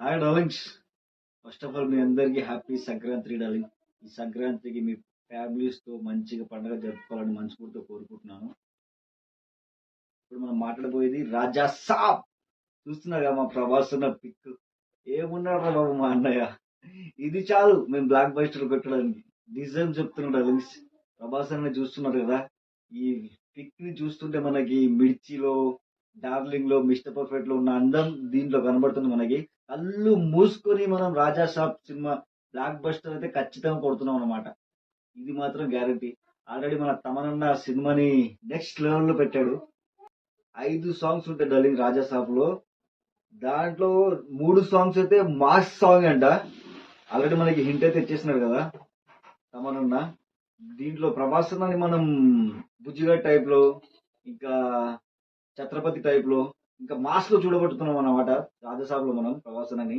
Hi darlings. First of all మీ అందరికీ happy Sankranti darling. ఈ సంక్రాంతికి మీ ఫ్యామిలీస్తో మంచిగా పండుగ జరుపుకోవాలని మనస్ఫూర్తిగా కోరుకుంటున్నాను. ఇప్పుడు మనం మాట్లాడబోయేది రాజా సాబ్. చూస్తున్నాగా మా ప్రభాస్ ఉన్న పిక్. ఏమున్నాడు రా బాబు మా అన్నయ్య. ఇది చాలు మేము బ్లాక్ బస్టర్ కొట్టడానికి. డిజైన్ చెప్తున్నాడు డార్లింగ్స్. ప్రభాస్ అన్న చూస్తున్నారు కదా. ఈ పిక్ ని చూస్తుంటే మనకి మిర్చిలో, డార్లింగ్ లో, మిస్టర్ పర్ఫెక్ట్ లో ఉన్న అందం దీంట్లో కనబడుతుంది మనకి. కళ్ళు మూసుకొని మనం రాజా సాబ్ సినిమా బ్లాక్ బస్టర్ అయితే ఖచ్చితంగా కొడుతున్నాం అనమాట. ఇది మాత్రం గ్యారంటీ. ఆల్రెడీ మన తమనన్న సినిమాని నెక్స్ట్ లెవెల్ లో పెట్టాడు. 5 సాంగ్స్ ఉంటాయి డార్లింగ్ రాజా సాబ్ లో. దాంట్లో 3 సాంగ్స్ అయితే మాస్ సాంగ్ అంట. ఆల్రెడీ మనకి హింట్ అయితే ఇచ్చేసినాడు కదా తమనన్న. దీంట్లో ప్రభాస్ అన్నని మనం బుజ్జిగా టైప్ లో, ఇంకా ఛత్రపతి టైప్ లో, ఇంకా మాస్ లో చూడబడుతున్నాం అన్నమాట. రాజసాబ్ లో మనం ప్రభాస్ అని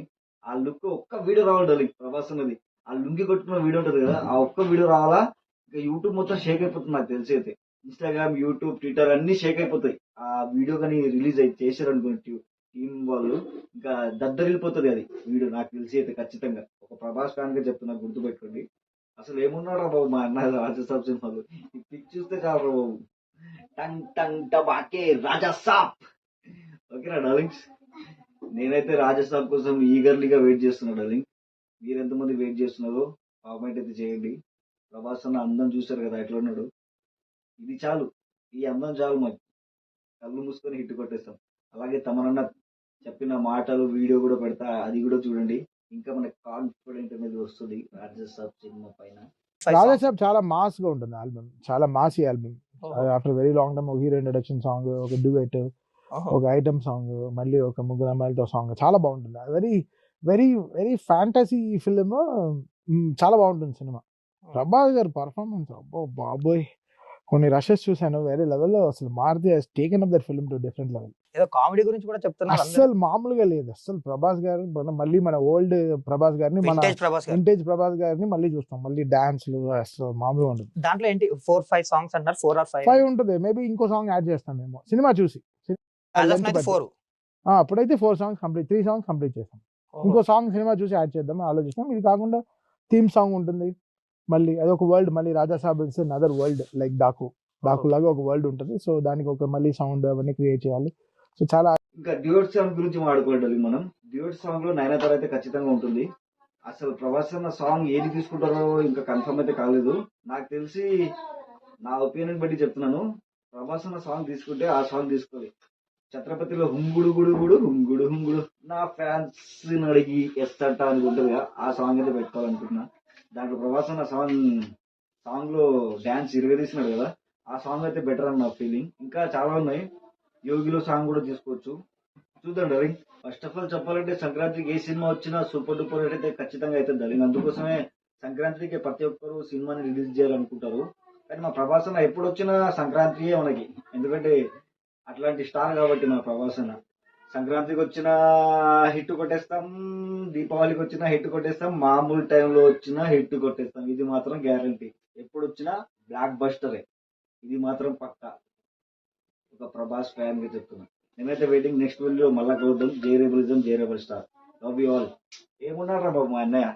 ఆ లుక్ ఒక్క వీడియో రావాలి డార్లింగ్. ప్రభాస్ అన్నది ఆ లుంగి కొట్టుకున్న వీడియో ఉంటది కదా, ఆ ఒక్క వీడియో రావాలా. ఇంకా యూట్యూబ్ మొత్తం షేక్ అయిపోతుంది నాకు తెలిసి అయితే. ఇన్స్టాగ్రామ్, యూట్యూబ్, ట్విట్టర్ అన్ని షేక్ అయిపోతాయి ఆ వీడియో కానీ రిలీజ్ అయి చేశారు అనుకోండి టీం వాళ్ళు. ఇంకా దద్దరిల్లిపోతుంది అది వీడియో నాకు తెలిసి అయితే ఖచ్చితంగా. ఒక ప్రభాస్ ఫ్యాన్ గా చెప్తున్నా, గుర్తుపెట్టుకోండి. అసలు ఏమున్నాడా బాబు మా అన్న రాజసాబ్ సినిమాలో. ఈ పిక్ చూస్తే చాలు బాబు. టంగ్ టంగ్ టబాకే రాజా సాబ్. ఓకేనా డార్లింగ్స్. నేనైతే రాజసాబ్ కోసం ఈగర్లీగా వెయిట్ చేస్తున్నా డార్లింగ్. మీరు ఎంతమంది వెయిట్ చేస్తున్నారో కామెంట్ అయితే చేయండి. ప్రభాస్ అన్న అందం చూశారు కదా ఎట్లా ఉన్నాడు. ఇది చాలు, ఈ అందం చాలు మాకు. కళ్ళు మూసుకొని హిట్ కొట్టేస్తాం. అలాగే తమనన్న చెప్పిన మాటలు వీడియో కూడా పెడతా, అది కూడా చూడండి. ఇంకా మనకి కాన్ఫిడెంట్ అనేది వస్తుంది రాజసాబ్ సినిమా పైన. రాజాసాబ్ చాలా మాస్ గా ఉంటుంది ఆల్బమ్, చాలా massy album. After very long time ఒక హీరో ఇంట్రడక్షన్ సాంగ్, ఒక డ్యూయెట్, ఒక ఐటమ్ సాంగ్, మళ్ళీ ఒక ముగ్గురు అమ్మాయిలతో సాంగ్ చాలా బాగుంటుంది. Very very very fantasy film. చాలా బాగుంటుంది సినిమా. ప్రభాస్ గారి పర్ఫార్మెన్స్ అబ్బో బాబోయ్, కొన్ని రషెస్ చూసాను వేరే లెవెల్లో. అసలు Maruthi has taken up that film to different level. ఏదో కామెడీ గురించి కూడా చెప్తున్నారు అస్సలు మామూలుగా లేదు. అస్సలు ప్రభాస్ గారు మళ్ళీ మన ఓల్డ్ ప్రభాస్ గారిని, మన వింటేజ్ ప్రభాస్ గారిని మళ్ళీ చూస్తాం. మళ్ళీ డాన్స్లు అసలు మామూలుగా ఉంటుంది. దాంట్లో ఏంటి 4-5 సాంగ్స్ అంటారు, 4 or 5 5 ఉంటుంది. మేబీ ఇంకో సాంగ్ యాడ్ చేస్తాం మేము సినిమా చూసి. అప్పుడైతే 4 సాంగ్స్ కంప్లీట్, 3 సాంగ్స్ కంప్లీట్ చేస్తాం. ఇంకో సాంగ్ సినిమా చూసి యాడ్ చేద్దాం ఆలోచిస్తాం. ఇది కాకుండా థీమ్ సాంగ్ ఉంటుంది. మళ్ళీ అదొక వరల్డ్, మళ్ళీ Raja Saab it's another world, like Daaku లాగా ఒక వరల్డ్ ఉంటుంది. సో దానికి ఒక మళ్ళీ సౌండ్ అవన్నీ క్రియేట్ చేయాలి. సో చాలా. ఇంకా డ్యూయట్ సాంగ్ గురించి మాట్లాడుకోవాలి మనం. డ్యూయట్ సాంగ్ లో నయనతార అయితే ఖచ్చితంగా ఉంటుంది. అసలు ప్రభాస్ అన్న సాంగ్ ఏది తీసుకుంటారో ఇంకా కన్ఫర్మ్ అయితే కాలేదు. నాకు తెలిసి నా ఒపీనియన్ బట్టి చెప్తున్నాను, ప్రభాస్ అన్న సాంగ్ తీసుకుంటే ఆ సాంగ్ తీసుకోవాలి. ఛత్రపతిలో హుంగుడు గుడుగుడు హుంగుడు హుంగుడు నా ఫ్యాన్స్ అడిగి ఎస్తంట అని ఉంటుందిగా, ఆ సాంగ్ అయితే పెట్టుకోవాలనుకుంటున్నా. దాంట్లో ప్రభాస్ అన్న సాంగ్ లో డాన్స్ ఇరగదీసినాడు కదా, ఆ సాంగ్ అయితే బెటర్ అని నా ఫీలింగ్. ఇంకా చాలా ఉన్నాయి. యోగిలో సాంగ్ కూడా తీసుకోవచ్చు. చూద్దాం డార్లింగ్. ఫస్ట్ ఆఫ్ ఆల్ చెప్పాలంటే సంక్రాంతికి ఏ సినిమా వచ్చినా సూపర్ డూపర్ హిట్ అయితే ఖచ్చితంగా అయితే డార్లింగ్. అందుకోసమే సంక్రాంతికి ప్రతి ఒక్కరు సినిమాని రిలీజ్ చేయాలనుకుంటారు. కానీ మా ప్రభాస్ అన్న ఎప్పుడు వచ్చినా సంక్రాంతియే మనకి. ఎందుకంటే అట్లాంటి స్టార్ కాబట్టి మా ప్రభాస్ అన్న. సంక్రాంతికి వచ్చిన హిట్ కొట్టేస్తాం, దీపావళికి వచ్చిన హిట్ కొట్టేస్తాం, మామూలు టైంలో వచ్చిన హిట్ కొట్టేస్తాం. ఇది మాత్రం గ్యారంటీ. ఎప్పుడు వచ్చినా బ్లాక్ బస్టరే, ఇది మాత్రం పక్కా. ఒక ప్రభాస్ ఫ్యాన్ గా చెప్తున్నా. నేనైతే వెయిటింగ్. నెక్స్ట్ వీడియో మళ్ళా కలుద్దాం. జై రెబలిజం, జై rebel star. Love you all. ఏమున్నారా బాబు మా అన్నయ్య.